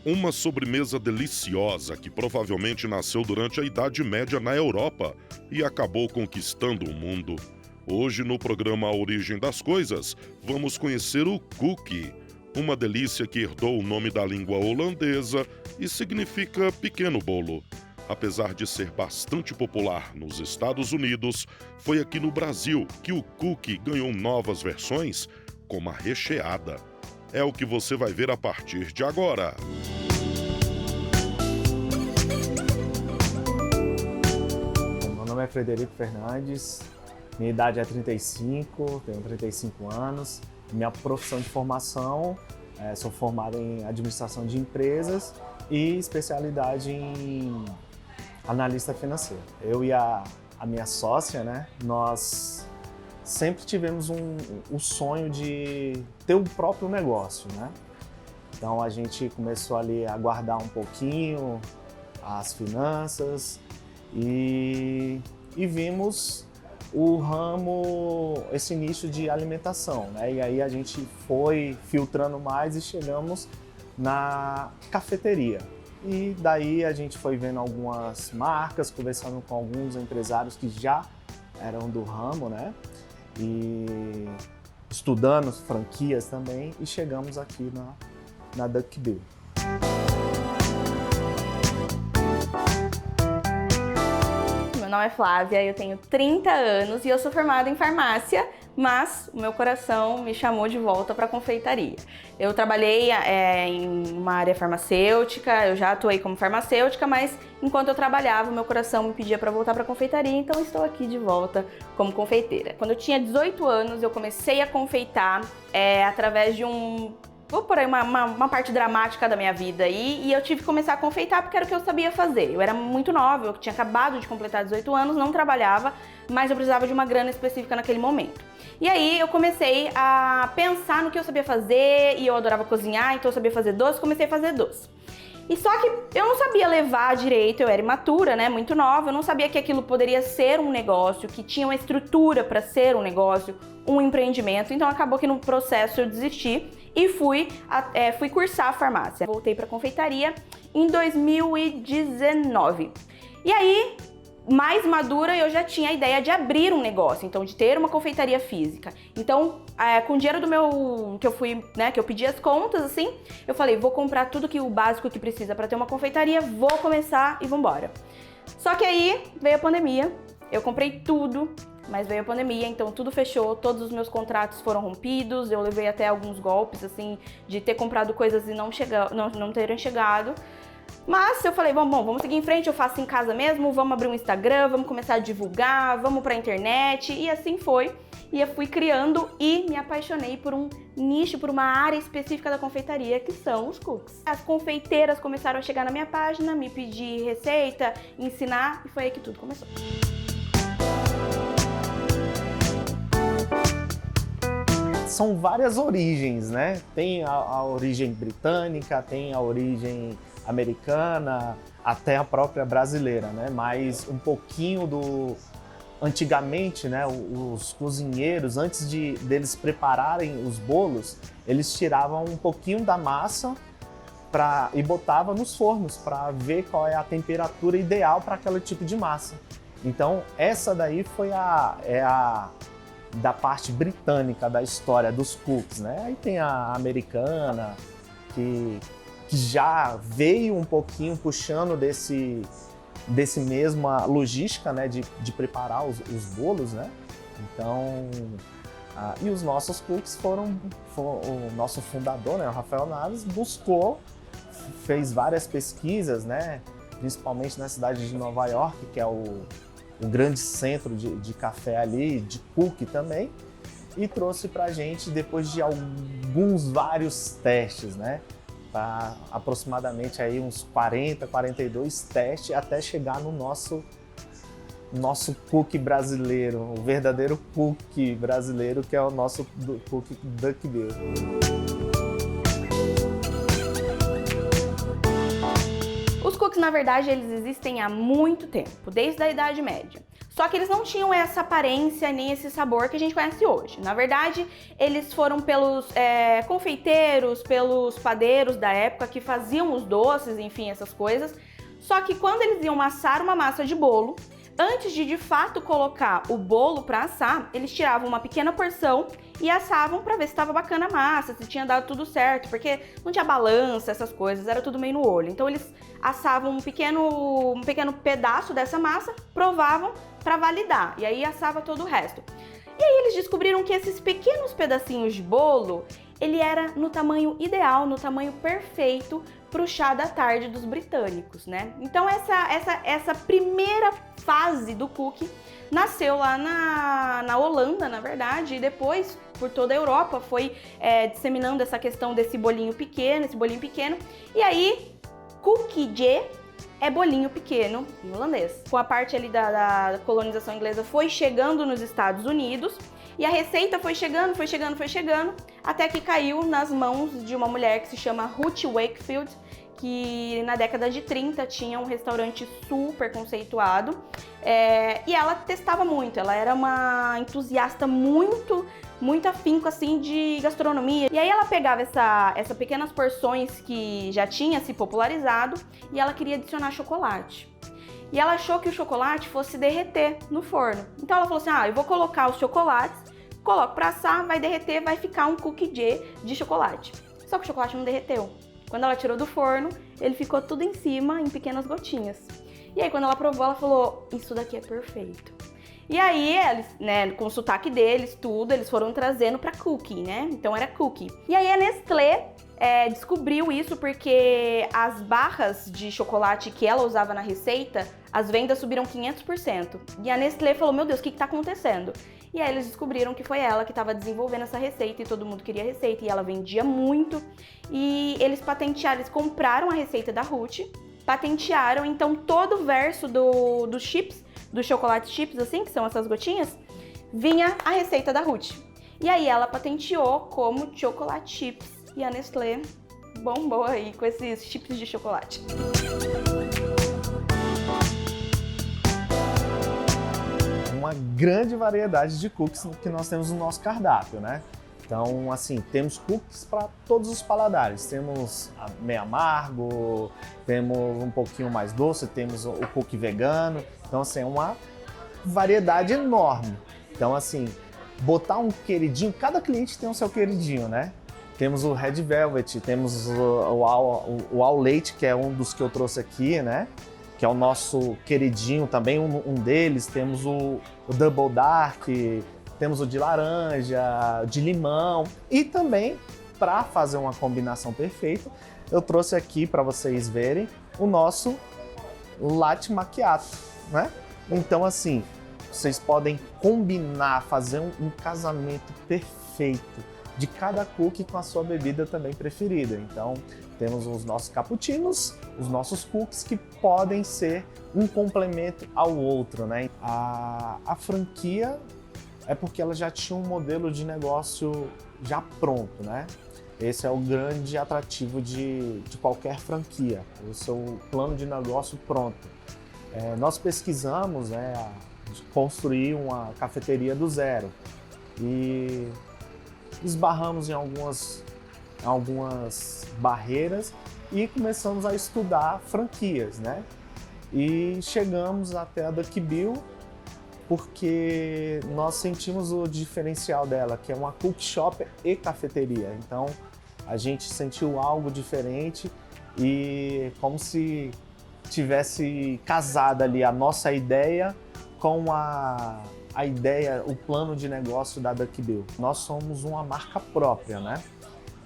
Uma sobremesa deliciosa que provavelmente nasceu durante a Idade Média na Europa e acabou conquistando o mundo. Hoje, no programa A Origem das Coisas, vamos conhecer o cookie, uma delícia que herdou o nome da língua holandesa e significa pequeno bolo. Apesar de ser bastante popular nos Estados Unidos, foi aqui no Brasil que o cookie ganhou novas versões, como a recheada. É o que você vai ver a partir de agora. Meu nome é Frederico Fernandes, minha idade é 35, tenho 35 anos. Minha profissão de formação, sou formado em administração de empresas e especialidade em analista financeiro. Eu e a minha sócia, né, nós sempre tivemos o sonho de ter o próprio negócio, né? Então a gente começou ali a guardar um pouquinho as finanças e vimos o ramo, esse nicho de alimentação, né? E aí a gente foi filtrando mais e chegamos na cafeteria. E daí a gente foi vendo algumas marcas, conversando com alguns empresários que já eram do ramo, né? E estudando franquias também e chegamos aqui na Duck Bill. Meu nome é Flávia, eu tenho 30 anos e eu sou formada em farmácia, mas o meu coração me chamou de volta para a confeitaria. Eu trabalhei em uma área farmacêutica, eu já atuei como farmacêutica, mas enquanto eu trabalhava, o meu coração me pedia para voltar para a confeitaria, então estou aqui de volta como confeiteira. Quando eu tinha 18 anos, eu comecei a confeitar através de vou por aí uma parte dramática da minha vida aí, e eu tive que começar a confeitar porque era o que eu sabia fazer. Eu era muito nova, eu tinha acabado de completar 18 anos, não trabalhava, mas eu precisava de uma grana específica naquele momento. E aí eu comecei a pensar no que eu sabia fazer, e eu adorava cozinhar, então eu sabia fazer doce, comecei a fazer doce. E só que eu não sabia levar direito, eu era imatura, né, muito nova, eu não sabia que aquilo poderia ser um negócio, que tinha uma estrutura para ser um negócio, um empreendimento, então acabou que no processo eu desisti e fui cursar farmácia. Voltei para confeitaria em 2019. E aí, mais madura, eu já tinha a ideia de abrir um negócio, então de ter uma confeitaria física. Então, com o dinheiro que eu fui, né, que eu pedi as contas, assim, eu falei, vou comprar tudo o básico que precisa para ter uma confeitaria, vou começar e vambora. Só que aí veio a pandemia, eu comprei tudo, mas veio a pandemia, então tudo fechou, todos os meus contratos foram rompidos, eu levei até alguns golpes, assim, de ter comprado coisas e não terem chegado. Mas eu falei, vamos seguir em frente, eu faço em casa mesmo, vamos abrir um Instagram, vamos começar a divulgar, vamos pra internet, e assim foi. E eu fui criando e me apaixonei por um nicho, por uma área específica da confeitaria, que são os cookies. As confeiteiras começaram a chegar na minha página, me pedir receita, ensinar, e foi aí que tudo começou. São várias origens, né? Tem a origem britânica, tem a origem americana, até a própria brasileira, né? Mas um pouquinho antigamente, né? Os cozinheiros, antes deles prepararem os bolos, eles tiravam um pouquinho da massa e botavam nos fornos para ver qual é a temperatura ideal para aquele tipo de massa. Então, essa daí foi da parte britânica da história dos cookies, né? Aí tem a americana, que já veio um pouquinho puxando desse mesma logística, né? De preparar os bolos, né? Então, e os nossos cookies o nosso fundador, né? O Rafael Naves, fez várias pesquisas, né? Principalmente na cidade de Nova York, que é o grande centro de café ali, de cookie também, e trouxe pra gente, depois de vários testes, né? Pra aproximadamente aí uns 40, 42 testes, até chegar no nosso cookie brasileiro, o verdadeiro cookie brasileiro, que é o nosso cookie Duck Bill. Os cookies, na verdade, eles existem há muito tempo, desde a Idade Média. Só que eles não tinham essa aparência nem esse sabor que a gente conhece hoje. Na verdade, eles foram pelos confeiteiros, pelos padeiros da época que faziam os doces, enfim, essas coisas. Só que quando eles iam amassar uma massa de bolo, antes de fato colocar o bolo para assar, eles tiravam uma pequena porção e assavam para ver se estava bacana a massa, se tinha dado tudo certo, porque não tinha balança, essas coisas, era tudo meio no olho. Então eles assavam um pequeno pedaço dessa massa, provavam para validar, e aí assava todo o resto. E aí eles descobriram que esses pequenos pedacinhos de bolo, ele era no tamanho ideal, no tamanho perfeito para o chá da tarde dos britânicos, né? Então essa primeira fase do cookie nasceu lá na Holanda, na verdade, e depois por toda a Europa foi disseminando essa questão desse bolinho pequeno, e aí cookie é bolinho pequeno em holandês. Com a parte ali da colonização inglesa foi chegando nos Estados Unidos e a receita foi chegando, até que caiu nas mãos de uma mulher que se chama Ruth Wakefield, que na década de 30 tinha um restaurante super conceituado e ela testava muito, ela era uma entusiasta muito afinco assim de gastronomia. E aí ela pegava essas pequenas porções que já tinha se popularizado e ela queria adicionar chocolate. E ela achou que o chocolate fosse derreter no forno. Então ela falou assim, eu vou colocar os chocolates, coloco pra assar, vai derreter, vai ficar um cookie de chocolate. Só que o chocolate não derreteu. Quando ela tirou do forno, ele ficou tudo em cima, em pequenas gotinhas. E aí quando ela provou, ela falou, isso daqui é perfeito. E aí, eles, né, com o sotaque deles, tudo, eles foram trazendo pra cookie, né? Então era cookie. E aí a Nestlé descobriu isso porque as barras de chocolate que ela usava na receita, as vendas subiram 500%. E a Nestlé falou, meu Deus, o que tá acontecendo? E aí eles descobriram que foi ela que estava desenvolvendo essa receita e todo mundo queria a receita e ela vendia muito. E eles patentearam, eles compraram a receita da Ruth, patentearam, então todo o verso dos chips, dos chocolate chips, assim, que são essas gotinhas, vinha a receita da Ruth. E aí ela patenteou como chocolate chips e a Nestlé bombou aí com esses chips de chocolate. Uma grande variedade de cookies que nós temos no nosso cardápio, né? Então, assim, temos cookies para todos os paladares. Temos meio amargo, temos um pouquinho mais doce, temos o cookie vegano. Então, assim, é uma variedade enorme. Então, assim, botar um queridinho, cada cliente tem o seu queridinho, né? Temos o Red Velvet, temos o All Leite, que é um dos que eu trouxe aqui, né? Que é o nosso queridinho também, um deles. Temos o Double Dark, temos o de laranja, de limão. E também, para fazer uma combinação perfeita, eu trouxe aqui para vocês verem o nosso Latte Macchiato, né? Então, assim, vocês podem combinar, fazer um casamento perfeito de cada cookie com a sua bebida também preferida. Então, temos os nossos cappuccinos, os nossos cookies que podem ser um complemento ao outro, né? A franquia é porque ela já tinha um modelo de negócio já pronto, né? Esse é o grande atrativo de qualquer franquia, o seu plano de negócio pronto. Nós pesquisamos, né, construir uma cafeteria do zero e esbarramos em algumas barreiras e começamos a estudar franquias, né? E chegamos até a Duck Bill porque nós sentimos o diferencial dela, que é uma cook shop e cafeteria. Então a gente sentiu algo diferente e como se tivesse casado ali a nossa ideia com a ideia, o plano de negócio da Duck Bill. Nós somos uma marca própria, né?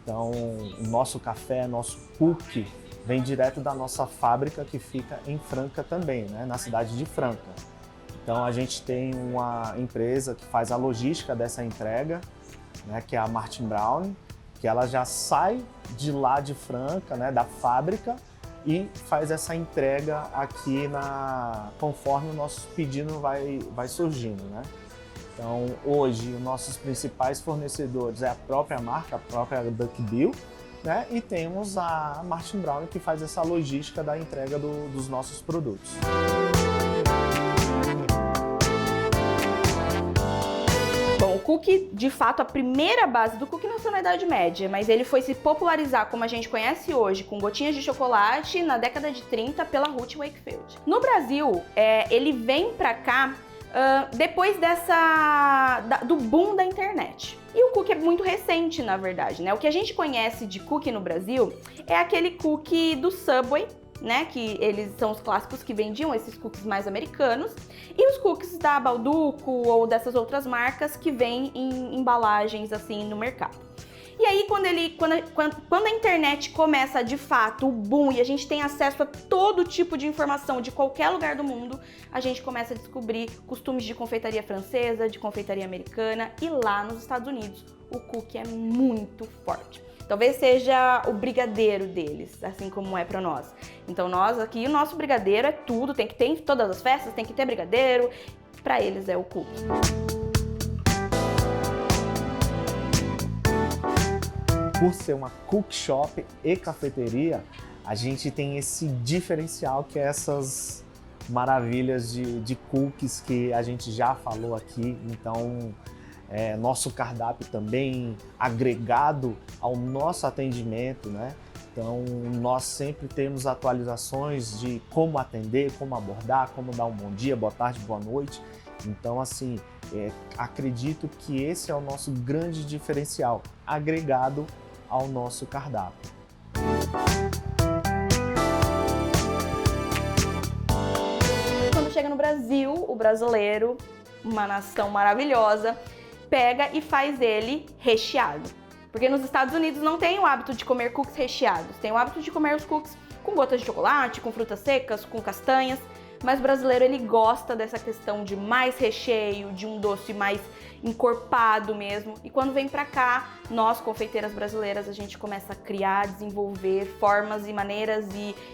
Então, o nosso café, nosso cookie, vem direto da nossa fábrica que fica em Franca também, né? Na cidade de Franca. Então, a gente tem uma empresa que faz a logística dessa entrega, né? Que é a Martin Brown, que ela já sai de lá de Franca, né? Da fábrica, e faz essa entrega aqui conforme o nosso pedido vai surgindo, né? Então, hoje, os nossos principais fornecedores é a própria marca, a própria Duck Bill, né? E temos a Martin Brown, que faz essa logística da entrega dos nossos produtos. cookie, de fato, a primeira base do cookie nasceu na Idade Média, mas ele foi se popularizar como a gente conhece hoje, com gotinhas de chocolate, na década de 30, pela Ruth Wakefield. No Brasil, ele vem pra cá depois do boom da internet. E o cookie é muito recente, na verdade, né? O que a gente conhece de cookie no Brasil é aquele cookie do Subway, né, que eles são os clássicos que vendiam esses cookies mais americanos, e os cookies da Bauducco ou dessas outras marcas que vêm em embalagens assim no mercado. E aí quando a internet começa de fato o boom e a gente tem acesso a todo tipo de informação de qualquer lugar do mundo, a gente começa a descobrir costumes de confeitaria francesa, de confeitaria americana, e lá nos Estados Unidos o cookie é muito forte. Talvez seja o brigadeiro deles, assim como é para nós. Então nós aqui, o nosso brigadeiro é tudo, tem que ter em todas as festas, tem que ter brigadeiro. Para eles é o cookie. Por ser uma cook shop e cafeteria, a gente tem esse diferencial que é essas maravilhas de cookies que a gente já falou aqui. Então, nosso cardápio também agregado ao nosso atendimento, né? Então, nós sempre temos atualizações de como atender, como abordar, como dar um bom dia, boa tarde, boa noite. Então, assim, acredito que esse é o nosso grande diferencial, agregado ao nosso cardápio. Quando chega no Brasil, o brasileiro, uma nação maravilhosa, pega e faz ele recheado. Porque nos Estados Unidos não tem o hábito de comer cookies recheados, tem o hábito de comer os cookies com gotas de chocolate, com frutas secas, com castanhas, mas o brasileiro ele gosta dessa questão de mais recheio, de um doce mais encorpado mesmo. E quando vem pra cá, nós, confeiteiras brasileiras, a gente começa a criar, desenvolver formas e maneiras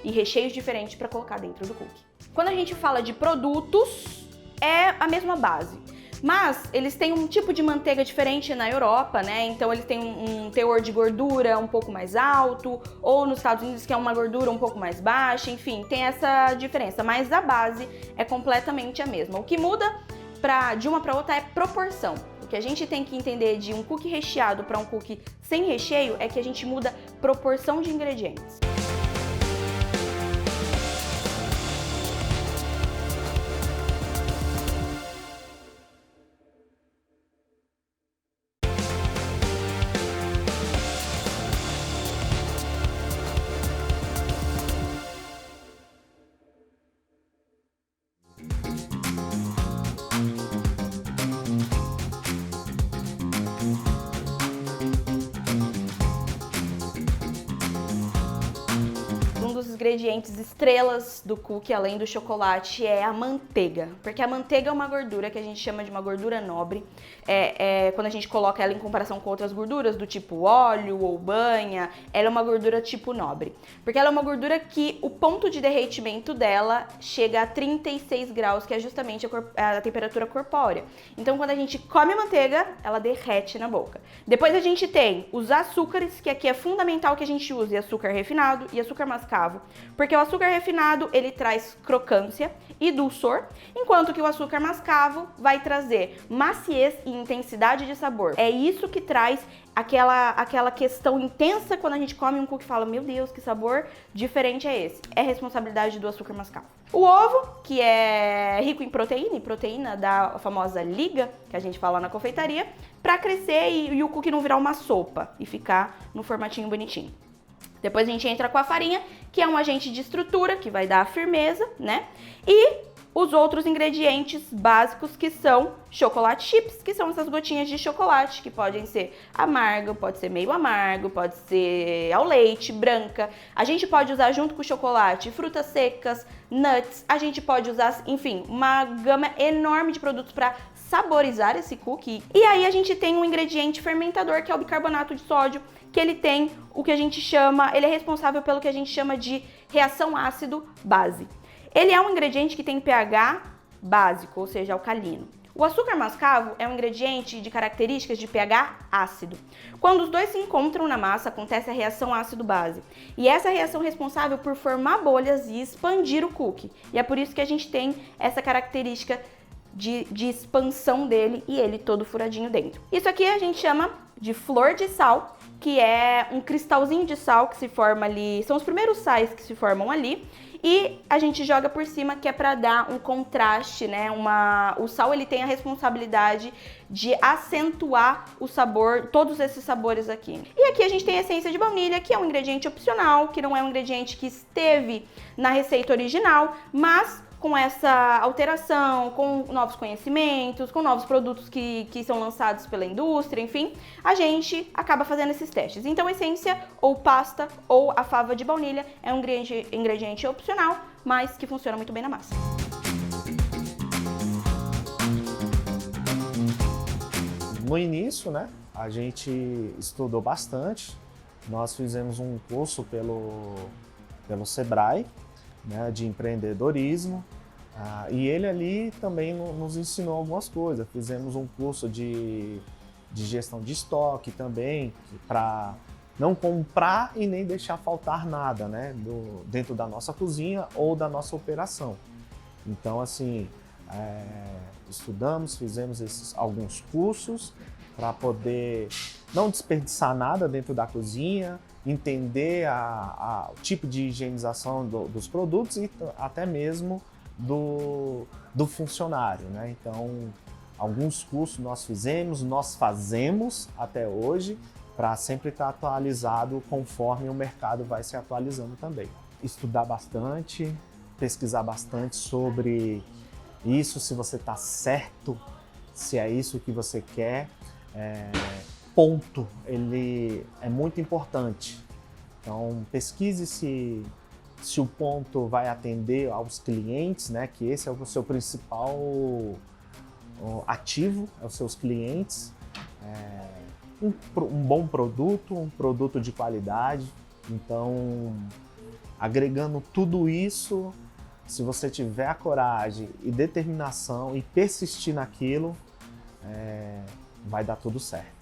e recheios diferentes para colocar dentro do cookie. Quando a gente fala de produtos, é a mesma base. Mas eles têm um tipo de manteiga diferente na Europa, né? Então eles têm um teor de gordura um pouco mais alto, ou nos Estados Unidos que é uma gordura um pouco mais baixa, enfim, tem essa diferença, mas a base é completamente a mesma. O que muda de uma para outra é proporção. O que a gente tem que entender de um cookie recheado para um cookie sem recheio é que a gente muda proporção de ingredientes. Ingredientes estrelas do cookie, além do chocolate, é a manteiga. Porque a manteiga é uma gordura que a gente chama de uma gordura nobre. Quando a gente coloca ela em comparação com outras gorduras, do tipo óleo ou banha, ela é uma gordura tipo nobre. Porque ela é uma gordura que o ponto de derretimento dela chega a 36 graus, que é justamente a temperatura corpórea. Então, quando a gente come a manteiga, ela derrete na boca. Depois a gente tem os açúcares, que aqui é fundamental que a gente use açúcar refinado e açúcar mascavo. Porque o açúcar refinado, ele traz crocância e dulçor, enquanto que o açúcar mascavo vai trazer maciez e intensidade de sabor. É isso que traz aquela questão intensa quando a gente come um cookie e fala, meu Deus, que sabor diferente é esse? É responsabilidade do açúcar mascavo. O ovo, que é rico em proteína da famosa liga, que a gente fala na confeitaria, para crescer e o cookie não virar uma sopa e ficar no formatinho bonitinho. Depois a gente entra com a farinha, que é um agente de estrutura, que vai dar a firmeza, né? E os outros ingredientes básicos, que são chocolate chips, que são essas gotinhas de chocolate, que podem ser amargo, pode ser meio amargo, pode ser ao leite, branca. A gente pode usar junto com o chocolate frutas secas, nuts, a gente pode usar, enfim, uma gama enorme de produtos para saborizar esse cookie. E aí a gente tem um ingrediente fermentador, que é o bicarbonato de sódio, que ele tem o que a gente chama, ele é responsável pelo que a gente chama de reação ácido-base. Ele é um ingrediente que tem pH básico, ou seja, alcalino. O açúcar mascavo é um ingrediente de características de pH ácido. Quando os dois se encontram na massa, acontece a reação ácido-base. E essa reação é responsável por formar bolhas e expandir o cookie. E é por isso que a gente tem essa característica de expansão dele e ele todo furadinho dentro. Isso aqui a gente chama de flor de sal, que é um cristalzinho de sal que se forma ali, são os primeiros sais que se formam ali, e a gente joga por cima, que é para dar um contraste, né? O sal ele tem a responsabilidade de acentuar o sabor, todos esses sabores aqui. E aqui a gente tem a essência de baunilha, que é um ingrediente opcional, que não é um ingrediente que esteve na receita original, mas com essa alteração, com novos conhecimentos, com novos produtos que são lançados pela indústria, enfim, a gente acaba fazendo esses testes. Então, essência ou pasta ou a fava de baunilha é um ingrediente opcional, mas que funciona muito bem na massa. No início, né, a gente estudou bastante. Nós fizemos um curso pelo Sebrae, né, de empreendedorismo, e ele ali também nos ensinou algumas coisas. Fizemos um curso de gestão de estoque também, para não comprar e nem deixar faltar nada, né, dentro da nossa cozinha ou da nossa operação. Então, assim, estudamos, fizemos alguns cursos para poder não desperdiçar nada dentro da cozinha, entender o tipo de higienização dos produtos e até mesmo do funcionário, né? Então, alguns cursos nós fazemos até hoje, para sempre estar atualizado conforme o mercado vai se atualizando também. Estudar bastante, pesquisar bastante sobre isso, se você está certo, se é isso que você quer. Ponto, ele é muito importante. Então, pesquise se o ponto vai atender aos clientes, né? Que esse é o seu principal ativo, é os seus clientes. Um bom produto, um produto de qualidade. Então, agregando tudo isso, se você tiver a coragem e determinação e persistir naquilo, vai dar tudo certo.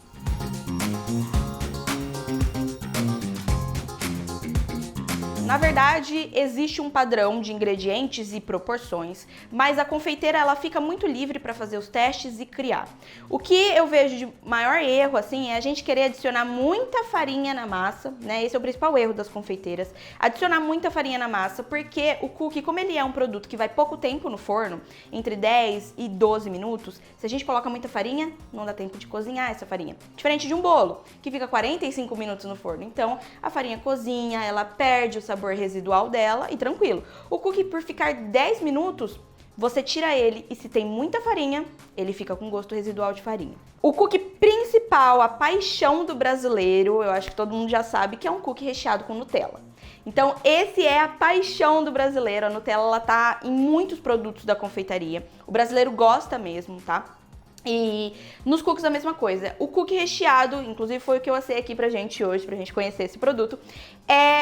Na verdade, existe um padrão de ingredientes e proporções, mas a confeiteira ela fica muito livre para fazer os testes e criar. O que eu vejo de maior erro assim é a gente querer adicionar muita farinha na massa, né? Esse é o principal erro das confeiteiras. Adicionar muita farinha na massa, porque o cookie, como ele é um produto que vai pouco tempo no forno, entre 10 e 12 minutos, se a gente coloca muita farinha, não dá tempo de cozinhar essa farinha. Diferente de um bolo, que fica 45 minutos no forno. Então, a farinha cozinha, ela perde o sabor residual dela e tranquilo. O cookie, por ficar 10 minutos, você tira ele e se tem muita farinha, ele fica com gosto residual de farinha. O cookie principal, a paixão do brasileiro, eu acho que todo mundo já sabe, que é um cookie recheado com Nutella. Então, esse é a paixão do brasileiro. A Nutella, ela tá em muitos produtos da confeitaria. O brasileiro gosta mesmo, tá? E nos cookies a mesma coisa. O cookie recheado, inclusive foi o que eu assei aqui pra gente hoje, pra gente conhecer esse produto.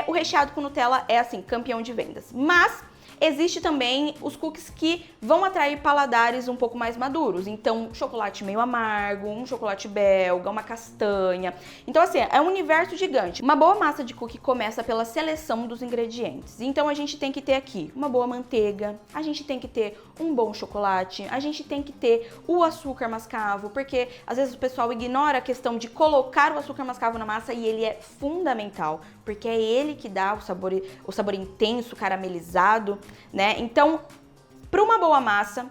O recheado com Nutella é assim, campeão de vendas. Mas existe também os cookies que vão atrair paladares um pouco mais maduros. Então, chocolate meio amargo, um chocolate belga, uma castanha. Então, assim, é um universo gigante. Uma boa massa de cookie começa pela seleção dos ingredientes. Então, a gente tem que ter aqui uma boa manteiga, a gente tem que ter um bom chocolate, a gente tem que ter o açúcar mascavo, porque às vezes o pessoal ignora a questão de colocar o açúcar mascavo na massa e ele é fundamental, porque é ele que dá o sabor intenso, caramelizado, né? Então, para uma boa massa,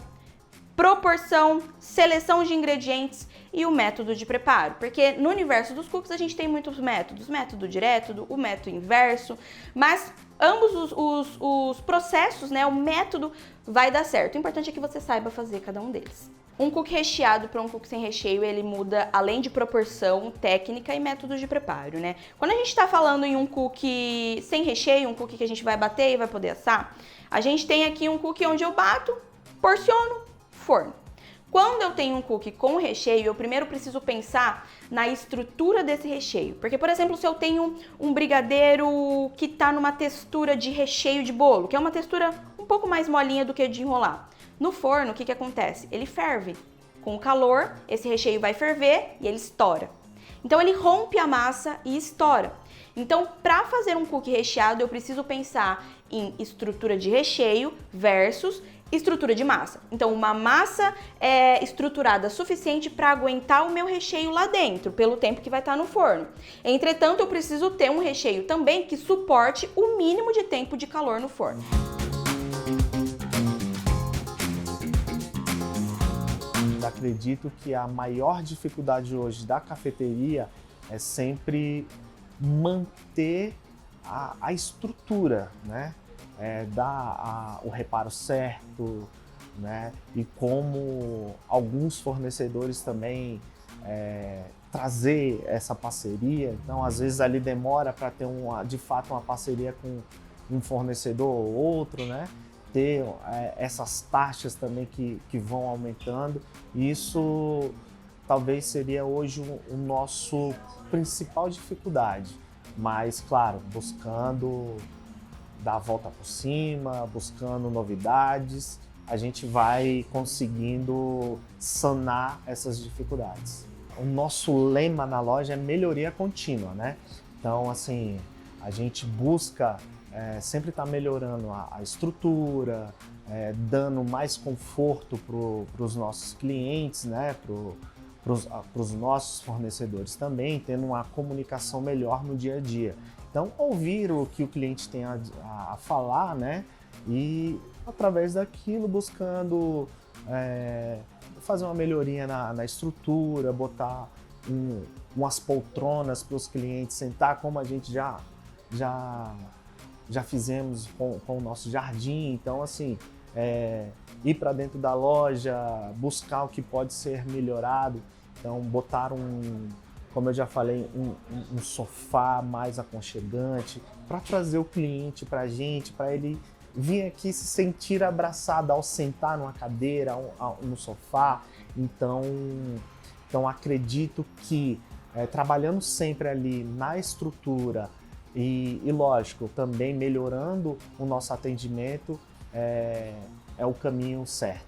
proporção, seleção de ingredientes e o método de preparo. Porque no universo dos cookies a gente tem muitos métodos. Método direto, o método inverso, mas ambos os processos, né, o método vai dar certo. O importante é que você saiba fazer cada um deles. Um cookie recheado para um cookie sem recheio, ele muda além de proporção, técnica e métodos de preparo, né? Quando a gente está falando em um cookie sem recheio, um cookie que a gente vai bater e vai poder assar, a gente tem aqui um cookie onde eu bato, porciono, forno. Quando eu tenho um cookie com recheio, eu primeiro preciso pensar na estrutura desse recheio. Porque, por exemplo, se eu tenho um brigadeiro que está numa textura de recheio de bolo, que é uma textura um pouco mais molinha do que de enrolar, no forno, o que acontece? Ele ferve. Com o calor, esse recheio vai ferver e ele estoura. Então, ele rompe a massa e estoura. Então, para fazer um cookie recheado, eu preciso pensar em estrutura de recheio versus Estrutura de massa. Então, uma massa estruturada suficiente para aguentar o meu recheio lá dentro, pelo tempo que vai estar no forno. Entretanto, eu preciso ter um recheio também que suporte o mínimo de tempo de calor no forno. Acredito que a maior dificuldade hoje da cafeteria é sempre manter a estrutura, né? Dar o reparo certo, né? E como alguns fornecedores também trazer essa parceria. Então, às vezes ali demora para ter de fato uma parceria com um fornecedor ou outro, né? Ter essas taxas também que vão aumentando. Isso talvez seria hoje o nosso principal dificuldade, mas claro, buscando dar a volta por cima, buscando novidades, a gente vai conseguindo sanar essas dificuldades. O nosso lema na loja é melhoria contínua, né? Então, assim, a gente busca sempre estar melhorando a estrutura, dando mais conforto para os nossos clientes, né? Para os nossos fornecedores também, tendo uma comunicação melhor no dia a dia. Então, ouvir o que o cliente tem a falar, né? E através daquilo buscando fazer uma melhoria na estrutura, botar umas poltronas para os clientes sentar, como a gente já fizemos com o nosso jardim. Então, assim, ir para dentro da loja, buscar o que pode ser melhorado. Então, botar como eu já falei, um sofá mais aconchegante para trazer o cliente para a gente, para ele vir aqui se sentir abraçado ao sentar numa cadeira, no sofá. Então acredito que trabalhando sempre ali na estrutura e lógico, também melhorando o nosso atendimento é o caminho certo.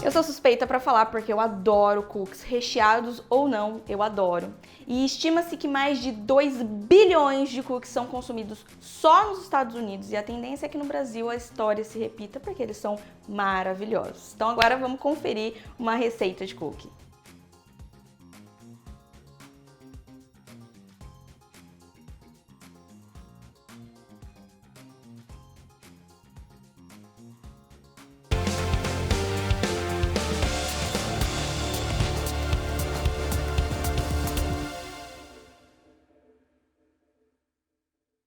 Eu sou suspeita para falar porque eu adoro cookies, recheados ou não, eu adoro. E estima-se que mais de 2 bilhões de cookies são consumidos só nos Estados Unidos, e a tendência é que no Brasil a história se repita porque eles são maravilhosos. Então agora vamos conferir uma receita de cookie.